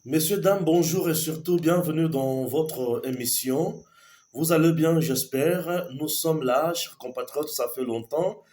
Messieurs, dames, bonjour et surtout bienvenue dans votre émission. Vous allez bien, j'espère. Nous sommes là, chers compatriotes, ça fait longtemps.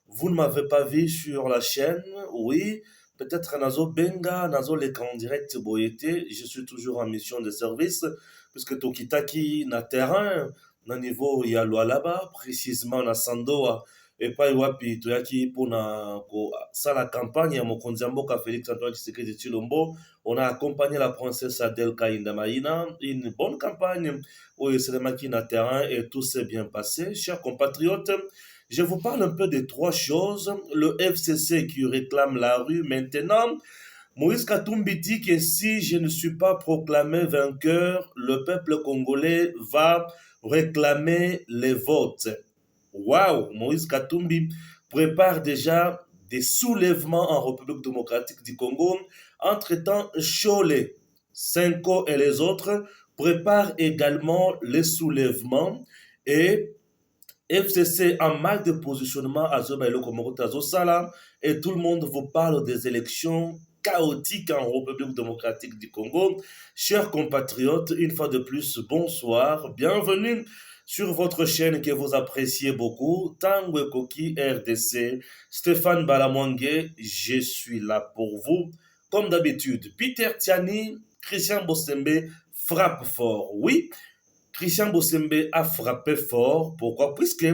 Vous ne m'avez pas vu sur la chaîne, oui. Peut-être Nazo Benga, Nazo Leka en direct Boyete. Je suis toujours en mission de service, puisque Tokitaki na terrain, na niveau ya Lualaba, précisément na Sandoa, et pas wapi toyaki pour na ko ça la campagne ya mokonzi ya mboka Félix Antoine Tshisekedi Tshilombo. On a accompagné la princesse Adel Kainda Maïna, une bonne campagne où il s'est marqué na terrain et tout s'est bien passé. Chers compatriotes, je vous parle un peu de trois choses. Le FCC qui réclame la rue maintenant. Moïse Katumbi dit que si je ne suis pas proclamé vainqueur, le peuple congolais va réclamer les votes. Waouh, Moïse Katumbi prépare déjà des soulèvements en République démocratique du Congo. Entre-temps, Cholet, Senko et les autres préparent également les soulèvements et FCC en mal de positionnement à Zobaïlo Komoroto Sala et tout le monde vous parle des élections chaotiques en République démocratique du Congo. Chers compatriotes, une fois de plus, bonsoir, bienvenue sur votre chaîne que vous appréciez beaucoup, Tangue Koki RDC, Stéphane Balamwangue, je suis là pour vous. Comme d'habitude, Peter Tiani, Christian Bossembe frappe fort. Oui, Christian Bossembe a frappé fort. Pourquoi? Puisque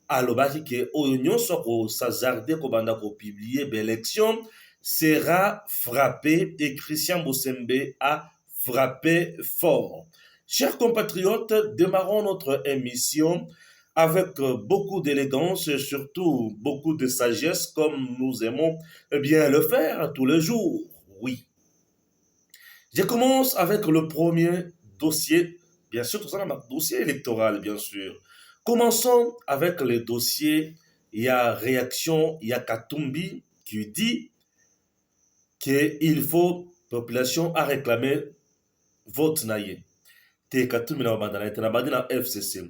alobaki ke oyo nyonso akosazarde kobanda kopublie l'élection sera frappé et Christian Bossembe a frappé fort. Chers compatriotes, démarrons notre émission avec beaucoup d'élégance et surtout beaucoup de sagesse comme nous aimons bien le faire tous les jours. Oui. Je commence avec le premier dossier, bien sûr, tout ça, un dossier électoral, bien sûr. Commençons avec le dossier. Il y a réaction, il y a Katumbi qui dit qu'il faut, population à réclamer vote naïe. Te Katumbi na bandana, te na bandana FCC.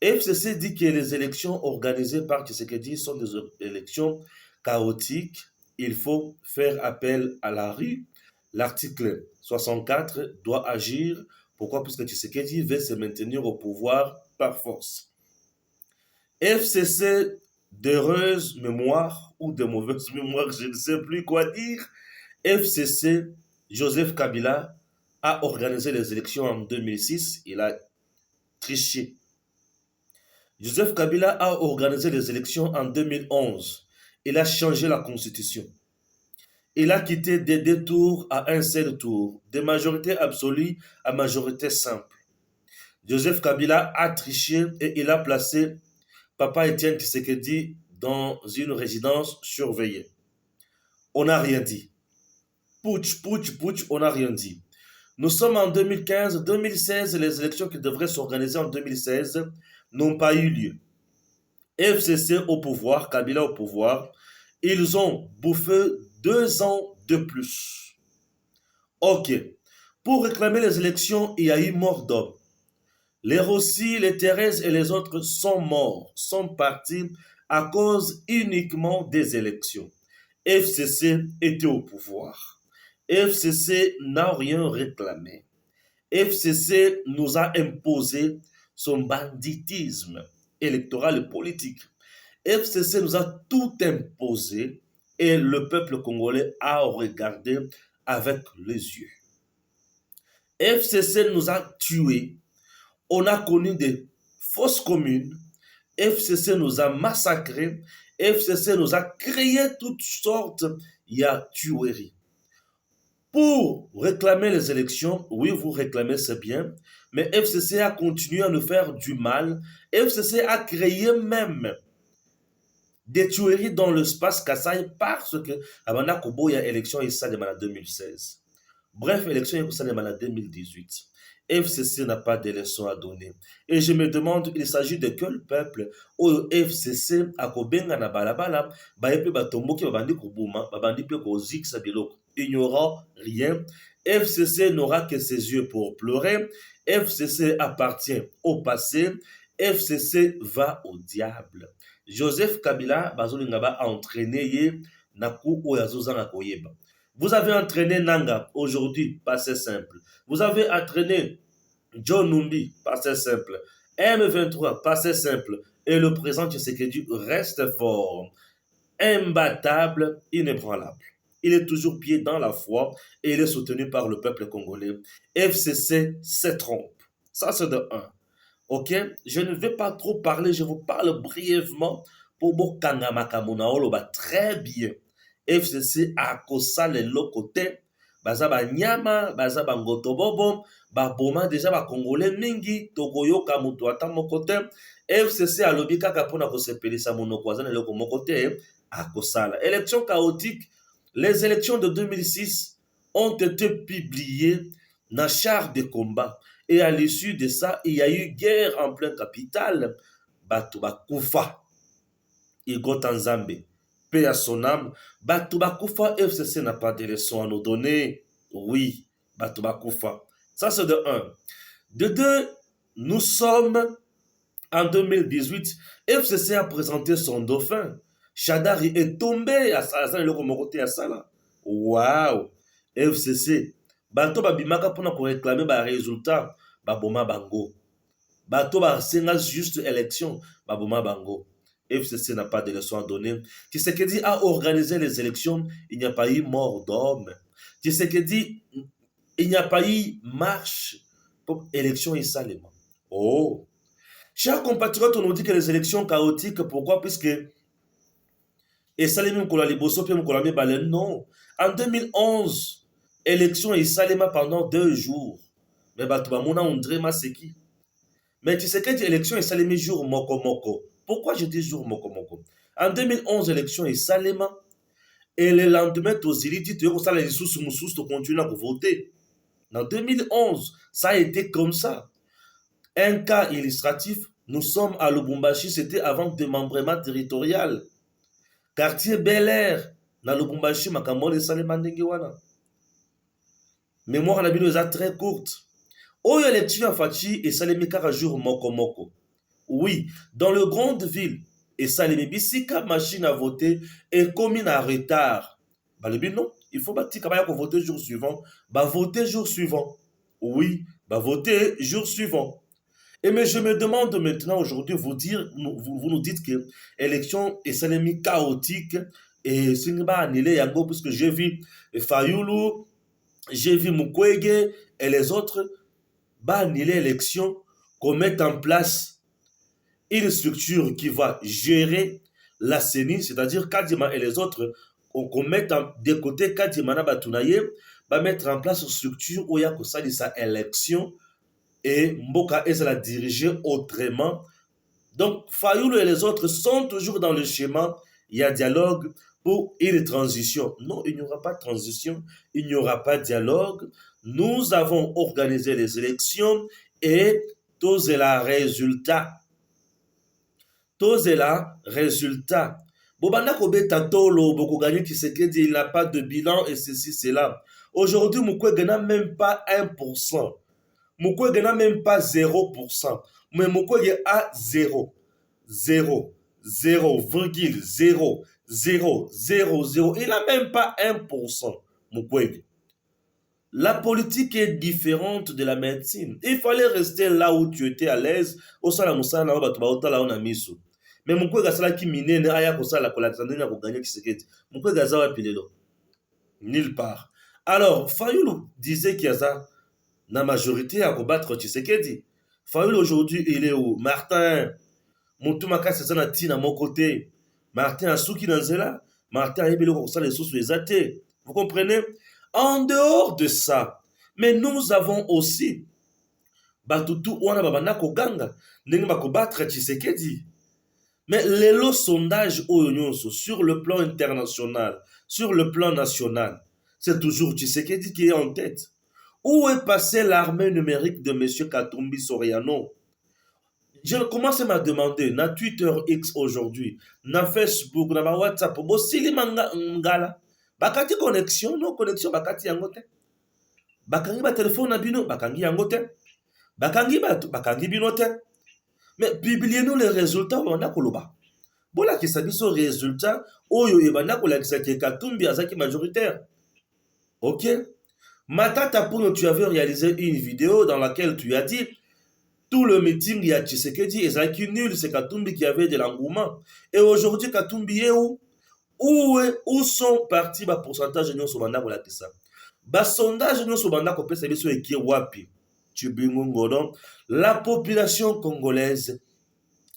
FCC dit que les élections organisées par Tshisekedi sont des élections chaotiques. Il faut faire appel à la rue. L'article 64 doit agir. Pourquoi? Puisque Tshisekedi veut se maintenir au pouvoir par force. FCC, d'heureuse mémoire ou de mauvaise mémoire, je ne sais plus quoi dire. FCC, Joseph Kabila a organisé les élections en 2006. Il a triché. Joseph Kabila a organisé les élections en 2011. Il a changé la constitution. Il a quitté des deux tours à un seul tour, de majorité absolue à majorité simple. Joseph Kabila a triché et il a placé Papa Etienne Tshisekedi dans une résidence surveillée. On n'a rien dit. Putsch, putsch, putsch, on n'a rien dit. Nous sommes en 2015, 2016, les élections qui devraient s'organiser en 2016 n'ont pas eu lieu. FCC au pouvoir, Kabila au pouvoir, ils ont bouffé 2 ans de plus. Ok. Pour réclamer les élections, il y a eu mort d'homme. Les Rossi, les Thérèse et les autres sont morts, sont partis à cause uniquement des élections. FCC était au pouvoir. FCC n'a rien réclamé. FCC nous a imposé son banditisme électoral et politique. FCC nous a tout imposé et le peuple congolais a regardé avec les yeux. FCC nous a tués. On a connu des fausses communes. FCC nous a massacrés. FCC nous a créé toutes sortes. Il y a tuerie. Pour réclamer les élections, oui, vous réclamez, c'est bien, mais FCC a continué à nous faire du mal. FCC a créé même des tueries dans l'espace Kassai parce que Abana Kobo, il y a élection et ça en 2016. Bref, élection et ça en 2018. FCC n'a pas de leçons à donner. Et je me demande, il s'agit de quel peuple au FCC a kobenga na balabala, ba yepe ba tomboki ba bandi kubuma, ba bandi pe ko zik sa biloko. Il n'y aura rien. FCC n'aura que ses yeux pour pleurer. FCC appartient au passé. FCC va au diable. Joseph Kabila bazolinga ba entraîné ye na ku oyo azozanga koyeba. Vous avez entraîné Nanga, aujourd'hui, passé simple. Vous avez entraîné John Numbi, passé simple. M23, passé simple. Et le présent Tshisekedi reste fort, imbattable, inébranlable. Il est toujours pied dans la foi et il est soutenu par le peuple congolais. FCC se trompe. Ça, c'est de un. Ok? Je ne vais pas trop parler, je vous parle brièvement pour Bokanga Makamuna Oloba. Très bien. FCC a kosa les locotés. Baza ba nyama, baza ba ngotobobo, ba boma déjà ba congolais mingi, togoyo kamutu ata mokote. FCC a lobi kaka pona ko sepelisa monoko azana loko mokote a kosala. Élection chaotique. Les élections de 2006 ont été publiées dans char de combat. Et à l'issue de ça, il y a eu guerre en plein capital. Batuba Koufa, Igo Tanzambe, paix à son âme. Batuba Koufa, FCC n'a pas de leçons à nous donner. Oui, Batuba Koufa. Ça, c'est de un. De deux, nous sommes en 2018. FCC a présenté son dauphin. Chadari est tombé à Salazar et le Komokoté à Sala. Waouh! FCC. Bato babimaka pona ko réclamer ba résultat. Baboma bango. Bato ba senga juste élection. Baboma bango. FCC n'a pas de leçon à donner. Tshisekedi a organisé les élections. Il n'y a pas eu mort d'homme. Tshisekedi, il n'y a pas eu marche pour élection et salement. Oh! Chers compatriotes, on nous dit que les élections chaotiques, pourquoi? Puisque et Salemi Mkola Liboso, puis Mkola Mibale, non. En 2011, élection et Salema pendant 2 jours. Mais Batouba Mouna Ondré Maseki. Mais tu sais que élection et Salemi jour Moko Moko. Pourquoi je dis jour Moko Moko? En 2011, élection et Salema. Et le lendemain, Tozili dit que les sous continuent à voter. En 2011, ça a été comme ça. Un cas illustratif, nous sommes à Lubumbashi, c'était avant le démembrement territorial. Quartier Bel Air, dans Lubumbashi, Makambo et Salemandenge wana. Mémoire na bino est très courte. Oyo élection à Fachi et Salemi Karajour Moko Moko. Oui, dans le grande ville, et Salemi Bisika machine à voter et commune à retard. Bah le but non, il faut bâtir quand même pour voter jour suivant. Bah voter jour suivant. Oui, bah voter jour suivant. Et mais je me demande maintenant aujourd'hui, vous nous dites que l'élection est salemi chaotique et ce n'est pas annulé Yango, puisque j'ai vu Fayoulou, j'ai vu Mukwege et les autres, bah annuler l'élection, qu'on mette en place une structure qui va gérer la CENI, c'est-à-dire Kadima et les autres, qu'on mette de côté Kadima na Batunaye, va mettre en place une structure où il y a que ça dit sa élection. Et Mboka est la diriger autrement. Donc, Fayoulou et les autres sont toujours dans le schéma. Il y a dialogue pour une transition. Non, il n'y aura pas de transition. Il n'y aura pas de dialogue. Nous avons organisé les élections et tous est la résultat. Tous est la résultat. Bobanda Kobeta Tolo, Boko Gagné Tshisekedi, il n'a pas de bilan et ceci, cela. Aujourd'hui, Mukwege n'a même pas 1%. Mukwege n'a même pas 0%. Mais Mukwege a 0. 0. 0,0. 0. 0. 0. Il n'a même pas 1%. Mukwege. La politique est différente de la médecine. Il fallait rester là où tu étais à l'aise. Au sala musala, au batouba, là on a mis sous. Mais Mukwege a sala qui mine, aya ko sala ko la tandina ko gagner Tshisekedi. Mukwege a zawa pilelo. Nulle part. Alors, Fayoulou disait qu'il y a ça. La majorité à combattre Tshisekedi. Fayoulou aujourd'hui, il est où? Martin, Moutoumaka, c'est ça, à mon côté. Martin Asouki Nanzela. Martin Ayebelo, comme ça, les sources, les athées. Vous comprenez? En dehors de ça, mais nous avons aussi Batutu Wana Babana Koganga, Nenga combattre Tshisekedi. Mais les lots sondages sur le plan international, sur le plan national, c'est toujours Tshisekedi qui est en tête. Où est passée l'armée numérique de M. Katumbi Soriano? Je commence à me demander, na Twitter X aujourd'hui, na Facebook, na WhatsApp, bo sili ngala. Bakati connexion, non connexion, bakati yangote. Bakangi ba téléphone na bino, bakangi yangote. Bakangi bino te. Mais publiez-nous les résultats, on a koloba. Bola ki sabiso résultat, oyo ebanda kolakisa ke Katumbi azaki majoritaire. Ok? Matata Ponyo, tu avais réalisé une vidéo dans laquelle tu as dit tout le meeting, il y a Tshisekedi et Zaki nul, c'est Katumbi qui avait de l'engouement. Et aujourd'hui, Katumbi est où? Où sont partis le pourcentage de nos mandats pour la ça? Le sondage de nos mandats pour PSB est qui wapi? La population congolaise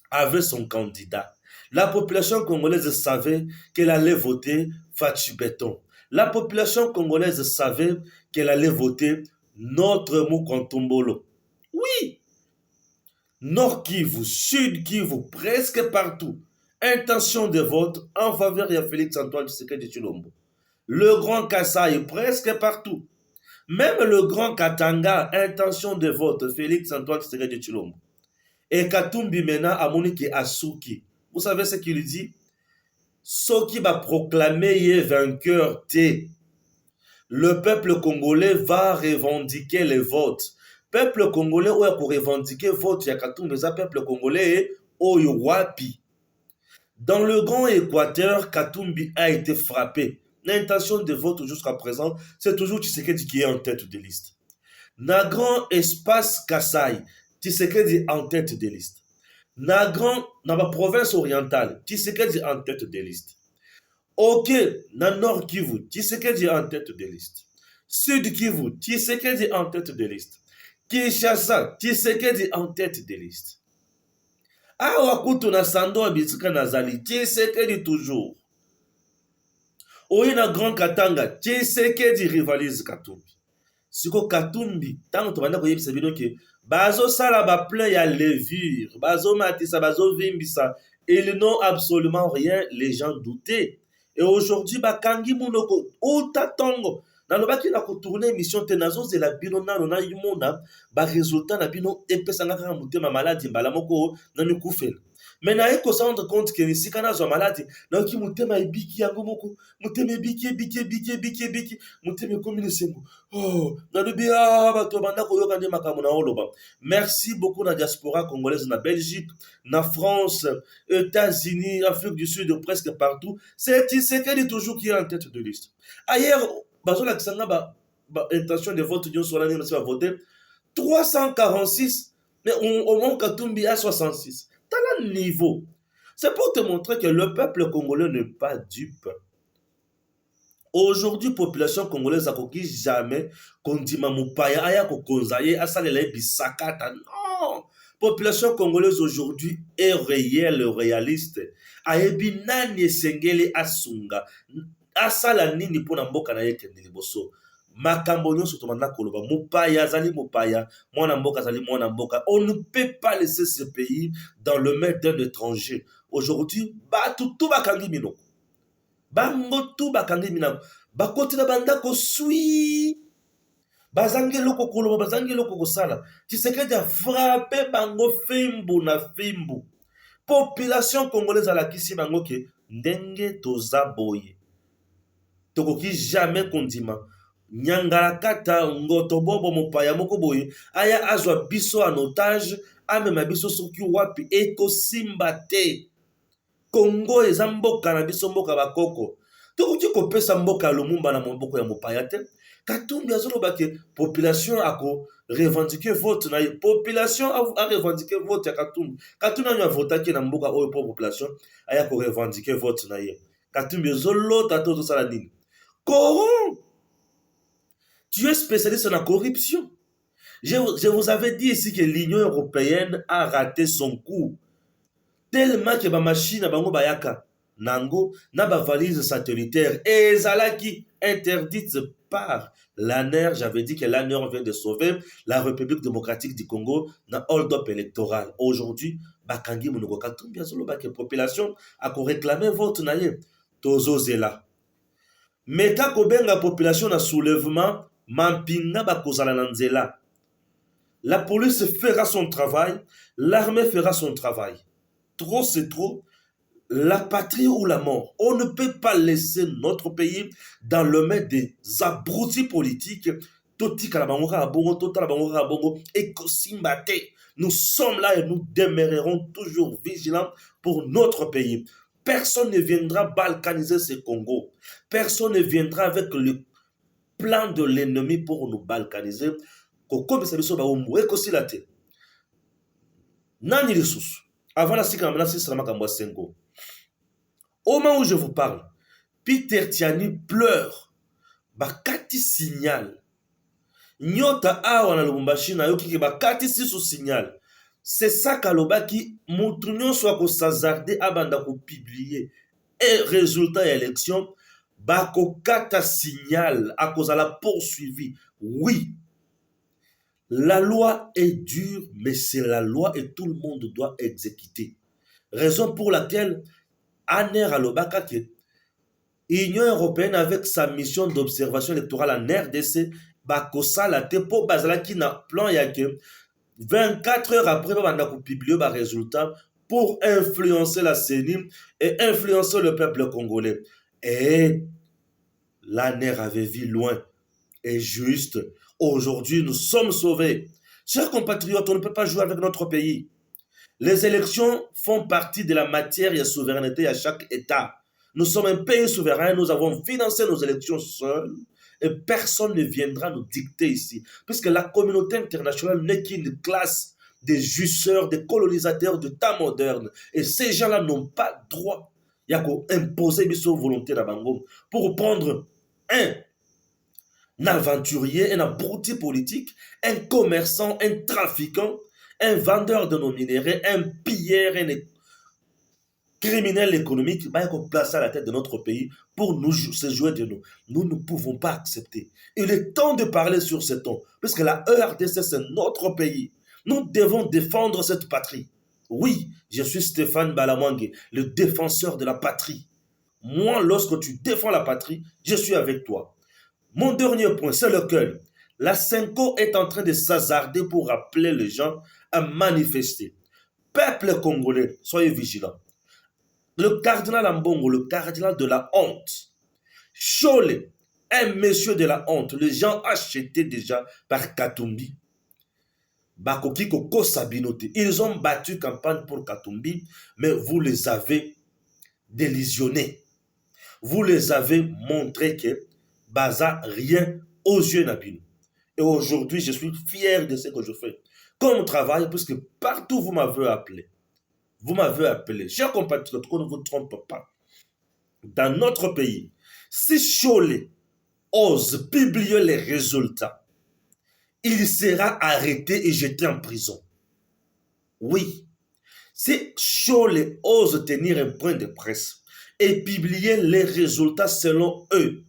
avait son candidat. La population congolaise savait qu'elle allait voter Fatou Béton. La population congolaise savait qu'elle allait voter notre Mukontombolo. Oui, Nord Kivu, Sud Kivu, presque partout. Intention de vote en faveur de Félix Antoine Tshisekedi Tshilombo. Le Grand Kasaï, presque partout. Même le Grand Katanga, intention de vote Félix Antoine Tshisekedi Tshilombo. Et Katumbi Mena Amoniki Asuki. Vous savez ce qu'il dit? Ce qui va proclamer vainqueur T. Le peuple congolais va revendiquer les votes. Peuple congolais ou pour revendiquer vote ya Katumbi, ça peuple congolais oyo wapi. Dans le Grand Équateur, Katumbi a été frappé. L'intention de vote jusqu'à présent, c'est toujours Tshisekedi qui est en tête de liste. Na grand espace Kasaï, Tshisekedi en tête de liste. Na ma province orientale, Tshisekedi en tête de liste. Ok, na Nord Kivu, Tshisekedi en tête de liste. Sud Kivu, Tshisekedi en tête de liste. Kinshasa, Tshisekedi en tête de liste. Awa kutu na Sando Abitsika Nazali, Tshisekedi toujours. Oyi na Grand Katanga, Tshisekedi rivalise Katumbi. Siko Katumbi, tant que tu vas koyebisa bino ke bazo sala ba plein ya levure, bazo matisa, bazo vimbisa, ils n'ont absolument rien, les gens doutaient. Et aujourd'hui, bakangi munoko uta tongo. Nalobaki na kotourner émission te nazo zela bino nano na yumona ba résultat na bino epesanga kaka mutema maladi mbala moko na mikufela. Mais na eko se rendre compte que si kana zo maladi na ki mutema ebiki yango moko mutema ebiki mutema komi ne sengo. Oh, na lobi bato banda koyoka nde makambo na oloba. Merci beaucoup na diaspora congolaise na Belgique, na France, États-Unis, Afrique du Sud, presque partout. C'est Tshisekedi toujours qui est en tête de liste. Ailleurs, bazola kisanga intention de vote Dion Solani va voter 346, mais au moins Katumbi à 66. T'as le niveau. C'est pour te montrer que le peuple congolais n'est pas dupe. Aujourd'hui, population congolaise a coquille jamais qu'on dit Mamoupaya, aya kokonzaye, asalele bisakata. Non! Population congolaise aujourd'hui est réelle, réaliste. Ayebi nani sengeli asunga. Asala nini pona mboka na yeke ndiliboso. Makambo nyonso tomanda koloba. Mupaya zali mupaya. Mwana mboka zali mwana mboka. On ne peut pas laisser ce pays dans le main d'un étranger. Aujourd'hui, tout bakangi minoko. Bango tu bakangi minako. Bakoti na bandako sui. Bazangi loko koloba, bazangi loko kosala. Tshisekedi a frappé bango fimbu na fimbu. Population congolaise à la kisi bango ke ndenge toza boye. Tokoki jamais kondima. Nyangala kata ngoto bobo mopaya moko boye. Aya azwa biso en otage. Amema biso soki wapi eko simba te. Congo eza mboka na biso mboka bakoko. Tokoki kopesa mboka Lumumba na moboko ya mopaya te. Katumbi azoloba ke population ako revendiquer vote na population a revendiquer vote ya Katumbi. Katumbi a votaki na mboka oyo po population aya ko revendiquer vote na ye. Katumbi zolota to sala nini? Corrompt. Tu es spécialiste en la corruption. Je vous avais dit ici que l'Union européenne a raté son coup. Tellement que ma machine bango bayaka nango na ba valise satellitaire et ezalaki interdite par l'ANER. J'avais dit que l'ANER vient de sauver la République démocratique du Congo na hold-up électoral. Aujourd'hui, bakangi monoko Katumbi azolo ba que population a ko réclamer vote na ye tozo zela. Meta ko benga population na soulèvement mampinga ba kozala na nzela. La police fera son travail, l'armée fera son travail. Trop, c'est trop. La patrie ou la mort. On ne peut pas laisser notre pays dans le main des abrutis politiques. Nous sommes là et nous demeurerons toujours vigilants pour notre pays. Personne ne viendra balkaniser ce Congo. Personne ne viendra avec plan de l'ennemi pour nous balkaniser. Comme ça, nous avons écossilate. Nani ressources. Avant la sika na sisa makambo sengo. Au moment où je vous parle, Peter Tiani pleure. Bakati signal. Nyota awa na Lubumbashi na yoki bakati sisu signal. C'est ça kalobaki mutunyo soit ko sazarder abanda ko publier. Et résultat élection bako kata signal à cause de la poursuivi. Oui. La loi est dure, mais c'est la loi et tout le monde doit exécuter. Raison pour laquelle Aner Alobaka, l'Union européenne, avec sa mission d'observation électorale en RDC, Bakosa la tepo bazala qui n'a plan ya que 24 heures après, on a publié le résultat pour influencer la CENI et influencer le peuple congolais. Et l'ANER avait vu loin et juste. Aujourd'hui, nous sommes sauvés. Chers compatriotes, on ne peut pas jouer avec notre pays. Les élections font partie de la matière et la souveraineté à chaque État. Nous sommes un pays souverain, nous avons financé nos élections seuls et personne ne viendra nous dicter ici. Puisque la communauté internationale n'est qu'une classe des jouisseurs, des colonisateurs de temps moderne. Et ces gens-là n'ont pas droit. Il y a qu'à imposer une volonté pour prendre un aventurier, un abruti politique, un commerçant, un trafiquant, un vendeur de nos minéraux, un pilleur, un criminel économique, bah, qu'on place à la tête de notre pays pour nous se jouer de nous. Nous ne pouvons pas accepter. Il est temps de parler sur ce ton, parce que la ERDC, c'est notre pays. Nous devons défendre cette patrie. Oui, je suis Stéphane Balamwangue, le défenseur de la patrie. Moi, lorsque tu défends la patrie, je suis avec toi. Mon dernier point, c'est lequel? La Senko est en train de s'hasarder pour appeler les gens à manifester. Peuple congolais, soyez vigilants. Le cardinal Ambongo, le cardinal de la honte. Chole, un monsieur de la honte. Les gens achetés déjà par Katumbi. Bakoki Koko Sabinote. Ils ont battu campagne pour Katumbi, mais vous les avez délusionnés. Vous les avez montré que Baza rien aux yeux Nabino. Et aujourd'hui, je suis fier de ce que je fais. Comme travail, puisque partout vous m'avez appelé. Vous m'avez appelé. Chers compatriotes, qu'on ne vous trompe pas. Dans notre pays, si Chole ose publier les résultats, il sera arrêté et jeté en prison. Oui. Si Chole ose tenir un point de presse et publier les résultats selon eux,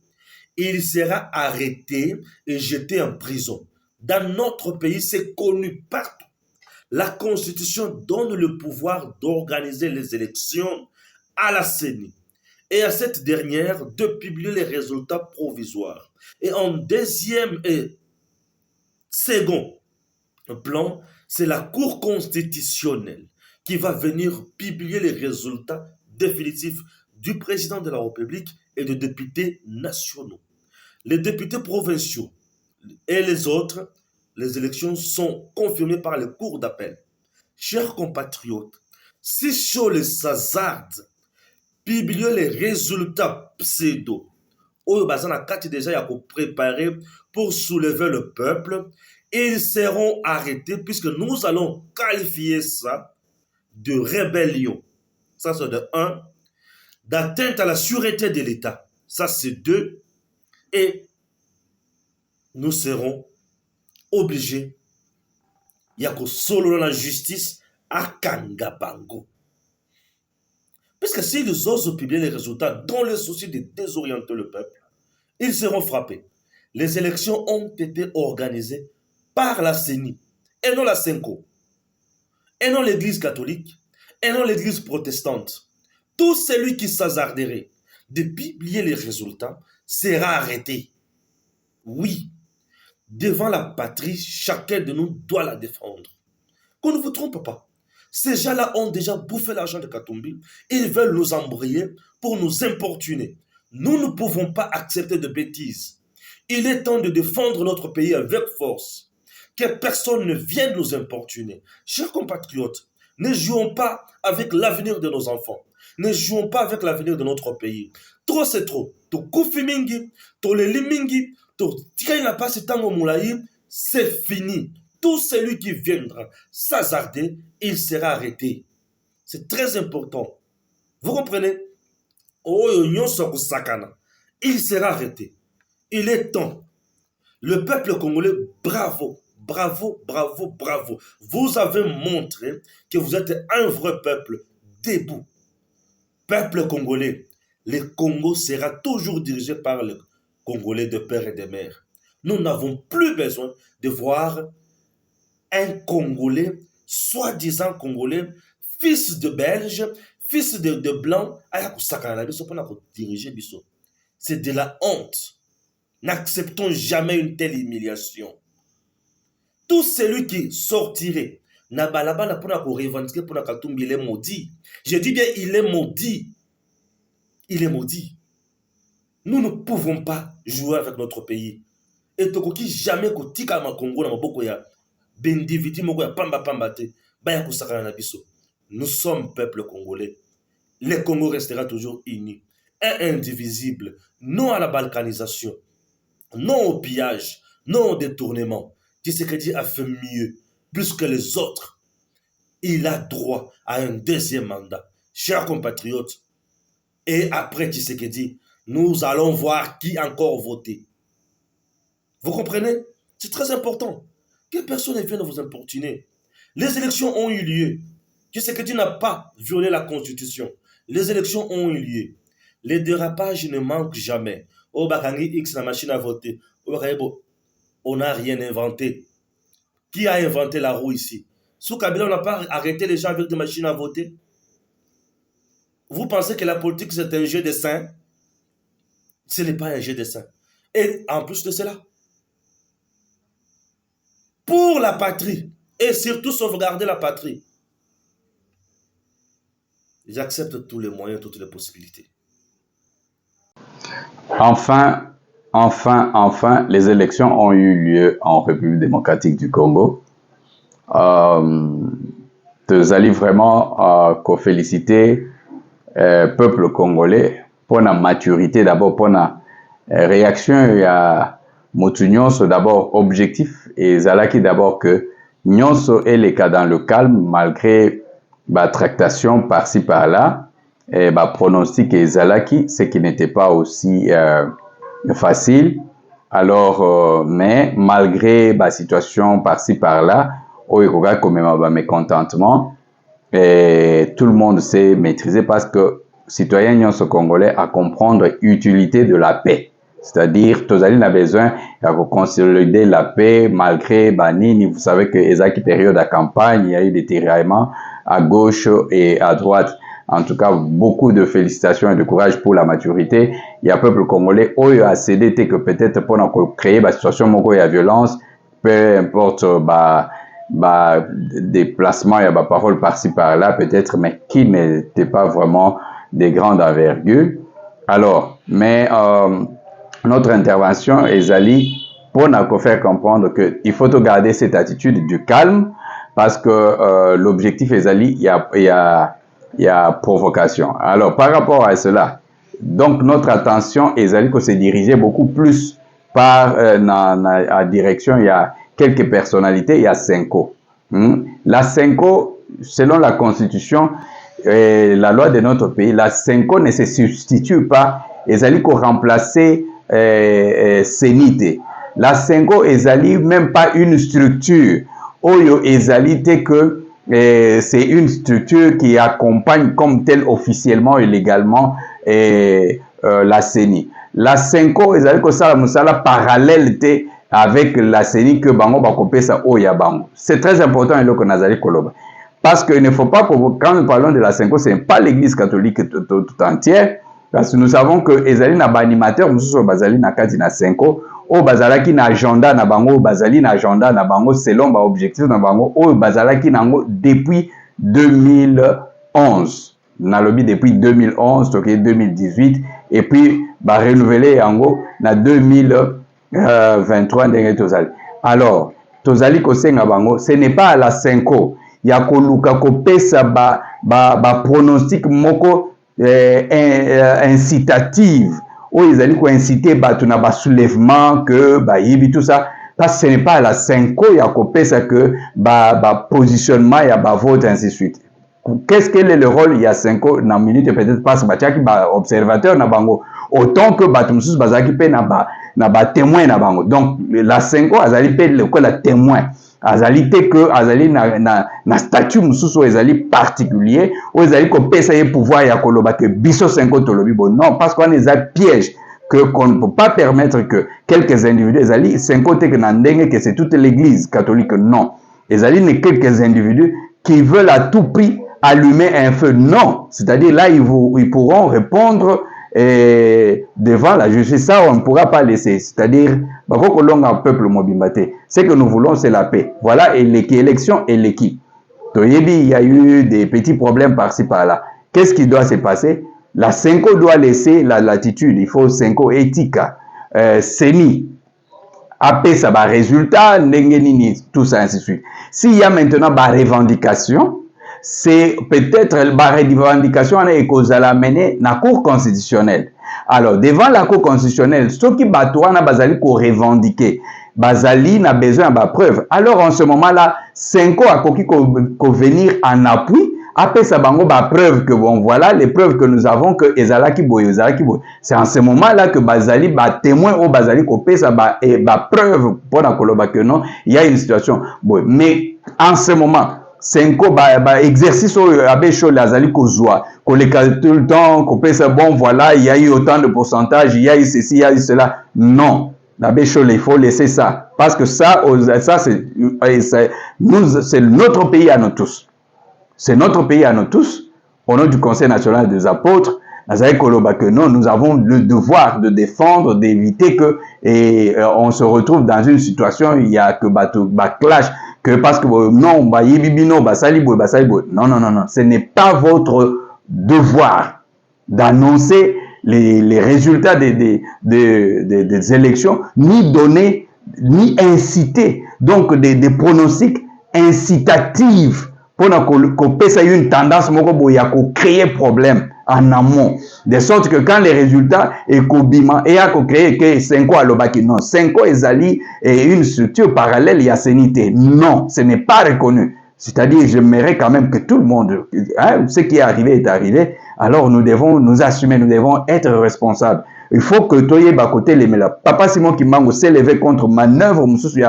il sera arrêté et jeté en prison. Dans notre pays, c'est connu partout. La Constitution donne le pouvoir d'organiser les élections à la CENI et à cette dernière de publier les résultats provisoires. Et en deuxième et second plan, c'est la Cour constitutionnelle qui va venir publier les résultats définitifs du président de la République et des députés nationaux. Les députés provinciaux et les autres, les élections sont confirmées par les cours d'appel. Chers compatriotes, si Chole s'hasarde, publier les résultats pseudo, Oyo Bazana Kati déjà y a préparé pour soulever le peuple, ils seront arrêtés puisque nous allons qualifier ça de rébellion. Ça c'est de 1. D'atteinte à la sûreté de l'État. Ça c'est 2. Et nous serons obligés, il y a que solo la justice à Kangabango. Puisque s'ils osent publier les résultats dans le souci de désorienter le peuple, ils seront frappés. Les élections ont été organisées par la CENI, et non la Senko, et non l'église catholique, et non l'église protestante. Tout celui qui s'hasarderait de publier les résultats sera arrêté. Oui, devant la patrie, chacun de nous doit la défendre. Qu'on ne vous trompe pas. Ces gens-là ont déjà bouffé l'argent de Katumbi. Ils veulent nous embrouiller pour nous importuner. Nous ne pouvons pas accepter de bêtises. Il est temps de défendre notre pays avec force. Que personne ne vienne nous importuner. Chers compatriotes, ne jouons pas avec l'avenir de nos enfants. Ne jouons pas avec l'avenir de notre pays. Trop c'est trop. To kufi mingi, to leli mingi, Quand il n'a pas ce temps au Moulaï, c'est fini. Tout celui qui viendra s'hasarder, il sera arrêté. C'est très important. Vous comprenez? Il sera arrêté. Il est temps. Le peuple congolais, bravo, bravo, bravo, bravo. Vous avez montré que vous êtes un vrai peuple debout. Peuple congolais, le Congo sera toujours dirigé par le Congolais de père et de mère. Nous n'avons plus besoin de voir un Congolais, soi-disant Congolais, fils de Belge, fils de Blanc, c'est de la honte. N'acceptons jamais une telle humiliation. Tout celui qui sortirait, il est maudit. Je dis bien, il est maudit. Il est maudit. Nous ne pouvons pas jouer avec notre pays. Et tokoki jamais kotika ma Congo na maboko ya bendividi moko ya pamba pamba te. Baya kusaka na biso. Nous sommes peuple congolais. Le Congo restera toujours uni et indivisible. Non à la balkanisation. Non au pillage. Non au détournement. Tshisekedi a fait mieux, plus que les autres. Il a droit à un deuxième mandat. Chers compatriotes, et après Tshisekedi, nous allons voir qui encore voter. Vous comprenez? C'est très important. Que personne ne vienne vous importuner. Les élections ont eu lieu. Tshisekedi n'a pas violé la Constitution. Les élections ont eu lieu. Les dérapages ne manquent jamais. Oh, Bakangi X, la machine à voter. Oh, on n'a rien inventé. Qui a inventé la roue ici? Sous Kabila, on n'a pas arrêté les gens avec des machines à voter. Vous pensez que la politique, c'est un jeu de saints? Ce n'est pas un jeu de saints. Et en plus de cela, pour la patrie, et surtout sauvegarder la patrie, j'accepte tous les moyens, toutes les possibilités. Enfin, les élections ont eu lieu en République démocratique du Congo. Tozali vraiment féliciter peuple congolais pour la maturité, d'abord pour la réaction. Il y a Moutunions d'abord objectif et Zalaki d'abord que Nyonso est les cas dans le calme malgré la tractation par-ci par-là et pronostic et Zalaki, ce qui n'était pas aussi facile. Alors, mais malgré la situation par-ci par-là, il y a quand même un mécontentement et tout le monde s'est maîtrisé parce que citoyens nyonso congolais à comprendre l'utilité de la paix. C'est-à-dire, Tozali a besoin de consolider la paix malgré Banini. Vous savez que Ezaki période de campagne, il y a eu des tiraillements à gauche et à droite. En tout cas, beaucoup de félicitations et de courage pour la maturité. Il y a un peuple congolais où il a cédé que peut-être pour créer la situation où il y a violence, peu importe déplacement, il y a des paroles par-ci par-là peut-être, mais qui n'était pas vraiment de grande envergure. Alors, mais notre intervention, Ezali, pour nous faire comprendre qu'il faut garder cette attitude du calme, parce que l'objectif, Ezali, il y a provocation. Alors, par rapport à cela, donc notre attention, Ezali, que se diriger beaucoup plus par la direction, il y a quelques personnalités, il y a Senko. La Senko, selon la Constitution et la loi de notre pays, la Senko ne se substitue pas, Ezali, qu'on remplacer Sénité. La Senko, Ezali, même pas une structure. Oyo Ezali, que c'est une structure qui accompagne comme telle officiellement et légalement la CENI. La Senko, Ezali, que ça la parallèle avec la CENI que bango bakopé ça oya bango. C'est très important et que Nazali Koloba. Parce qu'il ne faut pas que quand nous parlons de la Senko, ce n'est pas l'église catholique tout entière. Parce que nous savons que Ezali n'a pas animateur, nous sommes Bazali na kati na Senko, o Bazalaki na agenda na bango, Bazali na agenda na bango, selon ba objectif na bango, o Bazalaki nango depuis 2011. Na lobby depuis 2011, donc 2018, et puis ba renouveler yango na 2023 ndenge tozali. Alors, tozali kosenga bango, ce n'est pas à la Senko, ya koluka kopesa ba pronostic moko incitative où ils allaient inciter batu na ba soulèvement que ba yibi tout ça, parce que ce n'est pas la Senko ya kopé ça que ba positionnement ya ba vote ainsi de suite. Qu'est-ce quel est le rôle ya Senko na minute peut-être parce que batiaki ba observateur na bango autant que batu mususu bazaki pe na ba témoin na bango. Donc la Senko azali pe le quoi la témoin azali te que azali na statut mususu azali particulier ou azali ko pesa ye pouvoir ya koloba que biso Senko tolobi bon non parce qu'on est à piège qu'on ne peut pas permettre que quelques individus azali Senko te que na ndenge que c'est toute l'église catholique non azali ne quelques individus qui veulent à tout prix allumer un feu non c'est-à-dire là ils pourront répondre devant la justice, ça on ne pourra pas laisser. C'est-à-dire, un peuple mobimbaté. Ce que nous voulons, c'est la paix. Voilà, et l'élection et l'équipe. Il y a eu des petits problèmes par-ci par-là. Qu'est-ce qui doit se passer? La Senko doit laisser la latitude. Il faut Senko éthique. Seni. Après, ça va résultat, tout ça, ainsi de suite. S'il y a maintenant des revendications, c'est peut-être la revendication qui a amené la Cour constitutionnelle. Alors, devant la Cour constitutionnelle, ceux qui battent bazali ko revendiquer, bazali n'a besoin de preuves. Alors, en ce moment-là, Senko a ko venir en appui. Après, ça bango ba preuve que bon, voilà les preuves que nous avons que ezalaki boy. C'est en ce moment-là que bazali ba témoin au bazali ko pesa ba preuve pour na koloba que non, il y a une situation. Bon, mais en ce moment Senko exercice abe chaud lazali kozwa ko le tout le temps ko pesa bon voilà il y a eu autant de pourcentage il y a eu ceci il y a eu cela non abe chaud il faut laisser ça parce que ça c'est notre pays à nous tous c'est notre pays à nous tous au nom du Conseil national des apôtres que non, nous avons le devoir de défendre, d'éviter que on se retrouve dans une situation il y a que clash que parce que non non, ce n'est pas votre devoir d'annoncer les résultats des élections ni donner ni inciter donc des pronostics incitatifs pour qu'on ça une tendance pour créer problème en amont, de sorte que quand les résultats et et à créer que Senko à l'obaki non, Senko ezali et une structure parallèle y a sénité non, ce n'est pas reconnu. C'est-à-dire, j'aimerais quand même que tout le monde, hein, ce qui est arrivé, alors nous devons nous assumer, nous devons être responsables. Il faut que toye bakote les mela. Papa Simon Kimbangu s'est levé contre manœuvre mususu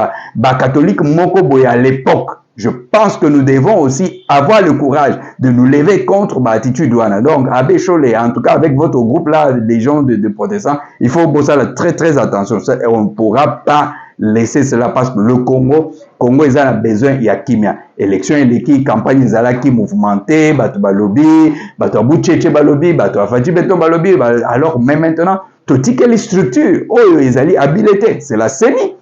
catholique moko boy à l'époque. Je pense que nous devons aussi avoir le courage de nous lever contre l'attitude douane. Donc, Abbé Cholé, en tout cas avec votre groupe là, des gens de protestants, il faut bosser très très attention. On ne pourra pas laisser cela parce que le Congo ils ont besoin, il y a kimia. Élection et l'équipe, campagne, ils ont qui mouvementé, bato balobi, bato aboucheche balobi, bato afadji beto balobi. Alors, mais maintenant, tout les structures, oh, ils ont habilité. C'est la CENI.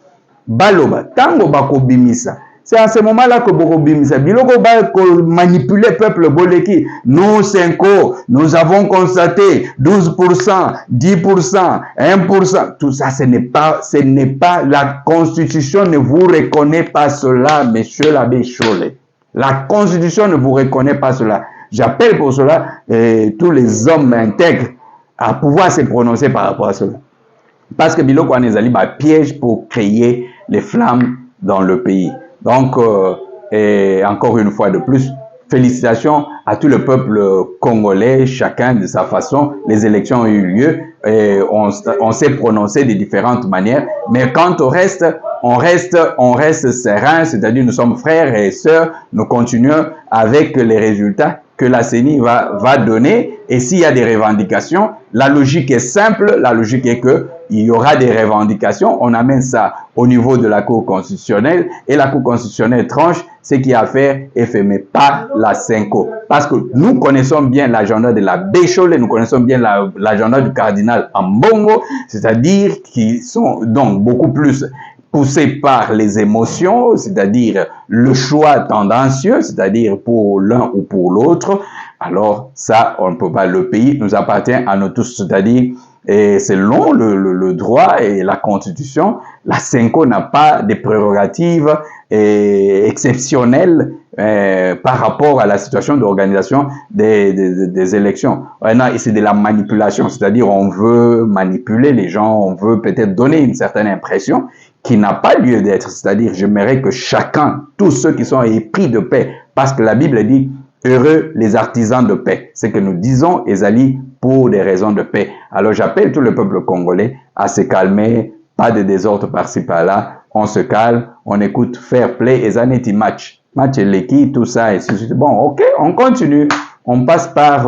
Baloba, tango bako bimisa. C'est à ce moment-là que Borobimisa Biloko va manipuler le peuple boleki. Nous, Senko, nous avons constaté 12%, 10%, 1%. Tout ça, ce n'est pas, la Constitution ne vous reconnaît pas cela, monsieur l'abbé Cholé. La Constitution ne vous reconnaît pas cela. J'appelle pour cela tous les hommes intègres à pouvoir se prononcer par rapport à cela. Parce que Biloko Anezali va piège pour créer les flammes dans le pays. Donc, encore une fois de plus, félicitations à tout le peuple congolais, chacun de sa façon. Les élections ont eu lieu et on s'est prononcé de différentes manières. Mais quand on reste serein, c'est-à-dire nous sommes frères et sœurs, nous continuons avec les résultats que la CENI va donner. Et s'il y a des revendications, la logique est simple, la logique est que il y aura des revendications, on amène ça au niveau de la Cour constitutionnelle et la Cour constitutionnelle tranche ce qui a à faire et fait, mais pas la Senko. Parce que nous connaissons bien l'agenda de la Béchole, nous connaissons bien l'agenda du cardinal Ambongo, c'est-à-dire qui sont donc beaucoup plus poussés par les émotions, c'est-à-dire le choix tendancieux, c'est-à-dire pour l'un ou pour l'autre. Alors ça, on ne peut pas. Le pays nous appartient à nous tous, c'est-à-dire et selon le droit et la constitution, la Senko n'a pas de prérogatives exceptionnelles par rapport à la situation d'organisation des élections. Non, c'est de la manipulation, c'est-à-dire on veut manipuler les gens, on veut peut-être donner une certaine impression qui n'a pas lieu d'être. C'est-à-dire, j'aimerais que chacun, tous ceux qui sont épris de paix, parce que la Bible dit heureux les artisans de paix. C'est que nous disons, Ezali, pour des raisons de paix. Alors j'appelle tout le peuple congolais à se calmer, pas de désordre par-ci par-là. On se calme, on écoute fair play et zaneti match. Match et l'équipe, tout ça, et ainsi de suite. Bon, ok, on continue. On passe par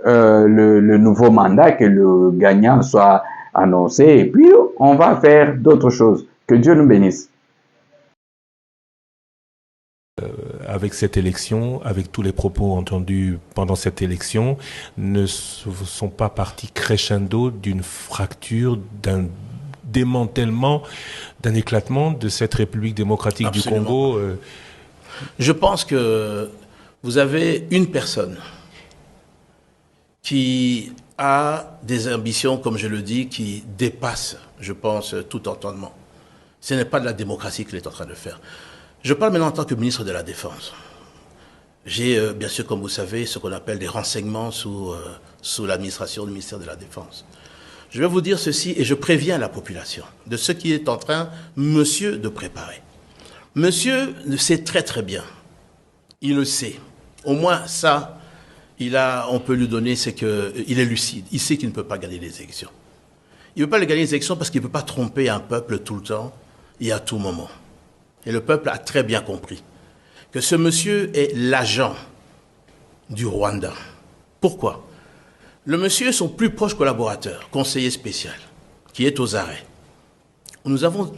le nouveau mandat, que le gagnant soit annoncé, et puis on va faire d'autres choses. Que Dieu nous bénisse. Avec cette élection, avec tous les propos entendus pendant cette élection, ne sont pas partis crescendo d'une fracture, d'un démantèlement, d'un éclatement de cette République démocratique Absolument. du Congo. Je pense que vous avez une personne qui a des ambitions, comme je le dis, qui dépassent, je pense, tout entendement. Ce n'est pas de la démocratie qu'il est en train de faire. Je parle maintenant en tant que ministre de la Défense. J'ai, bien sûr, comme vous savez, ce qu'on appelle des renseignements sous l'administration du ministère de la Défense. Je vais vous dire ceci et je préviens la population de ce qui est en train, monsieur, de préparer. Monsieur le sait très très bien. Il le sait. Au moins ça, on peut lui donner, c'est qu'il est lucide. Il sait qu'il ne peut pas gagner les élections. Il ne peut pas gagner les élections parce qu'il ne peut pas tromper un peuple tout le temps et à tout moment. Et le peuple a très bien compris que ce monsieur est l'agent du Rwanda. Pourquoi? Le monsieur est son plus proche collaborateur, conseiller spécial, qui est aux arrêts. Nous avons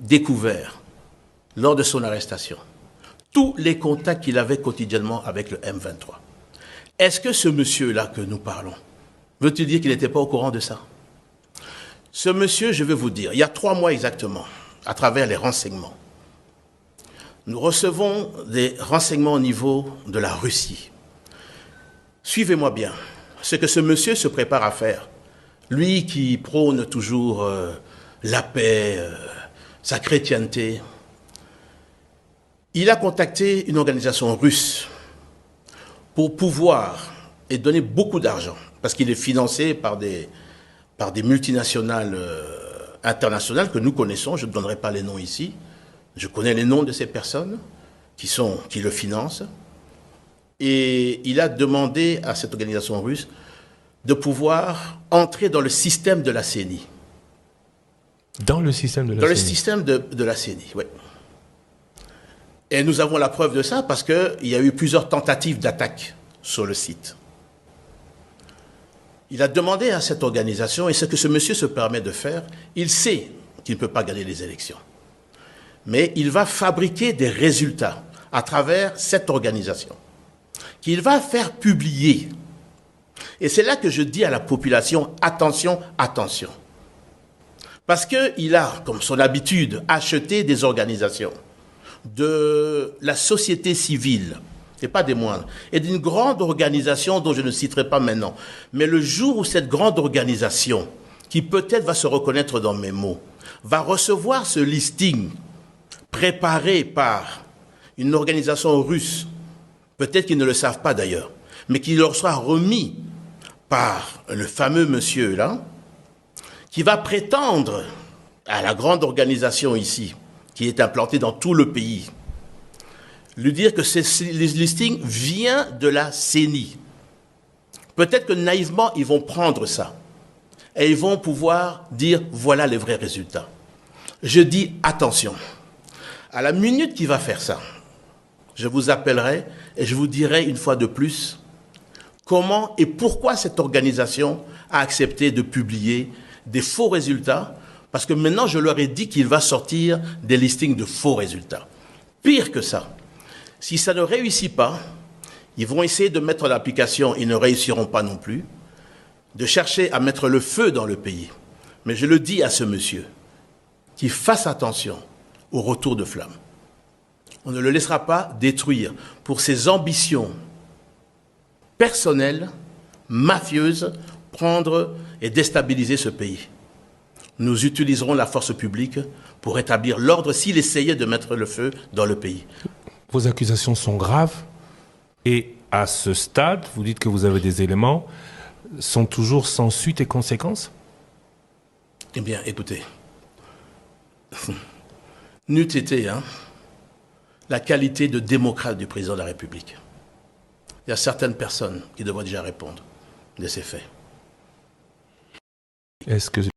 découvert, lors de son arrestation, tous les contacts qu'il avait quotidiennement avec le M23. Est-ce que ce monsieur-là que nous parlons, veut-il dire qu'il n'était pas au courant de ça? Ce monsieur, je vais vous dire, il y a 3 mois exactement, à travers les renseignements, nous recevons des renseignements au niveau de la Russie. Suivez-moi bien. Ce que ce monsieur se prépare à faire, lui qui prône toujours la paix, sa chrétienté, il a contacté une organisation russe pour pouvoir et donner beaucoup d'argent, parce qu'il est financé par des multinationales internationales que nous connaissons, je ne donnerai pas les noms ici. Je connais les noms de ces personnes qui le financent. Et il a demandé à cette organisation russe de pouvoir entrer dans le système de la CENI. Dans le système de la CENI? Dans le système de la CENI, oui. Et nous avons la preuve de ça parce qu'il y a eu plusieurs tentatives d'attaque sur le site. Il a demandé à cette organisation, et ce que ce monsieur se permet de faire, il sait qu'il ne peut pas gagner les élections. Mais il va fabriquer des résultats à travers cette organisation qu'il va faire publier. Et c'est là que je dis à la population, attention, attention. Parce qu'il a, comme son habitude, acheté des organisations de la société civile, et pas des moindres, et d'une grande organisation dont je ne citerai pas maintenant. Mais le jour où cette grande organisation, qui peut-être va se reconnaître dans mes mots, va recevoir ce listing préparé par une organisation russe, peut-être qu'ils ne le savent pas d'ailleurs, mais qui leur sera remis par le fameux monsieur là, qui va prétendre à la grande organisation ici, qui est implantée dans tout le pays, lui dire que ce listing vient de la CENI. Peut-être que naïvement, ils vont prendre ça et ils vont pouvoir dire voilà les vrais résultats. Je dis attention. À la minute qu'il va faire ça, je vous appellerai et je vous dirai une fois de plus comment et pourquoi cette organisation a accepté de publier des faux résultats, parce que maintenant je leur ai dit qu'il va sortir des listings de faux résultats. Pire que ça, si ça ne réussit pas, ils vont essayer de mettre en application, ils ne réussiront pas non plus, de chercher à mettre le feu dans le pays. Mais je le dis à ce monsieur, qu'il fasse attention au retour de flamme. On ne le laissera pas détruire pour ses ambitions personnelles, mafieuses, prendre et déstabiliser ce pays. Nous utiliserons la force publique pour rétablir l'ordre s'il essayait de mettre le feu dans le pays. Vos accusations sont graves et à ce stade, vous dites que vous avez des éléments, sont toujours sans suite et conséquence? Eh bien, écoutez, n'eût été la qualité de démocrate du président de la République. Il y a certaines personnes qui devraient déjà répondre de ces faits. Est-ce que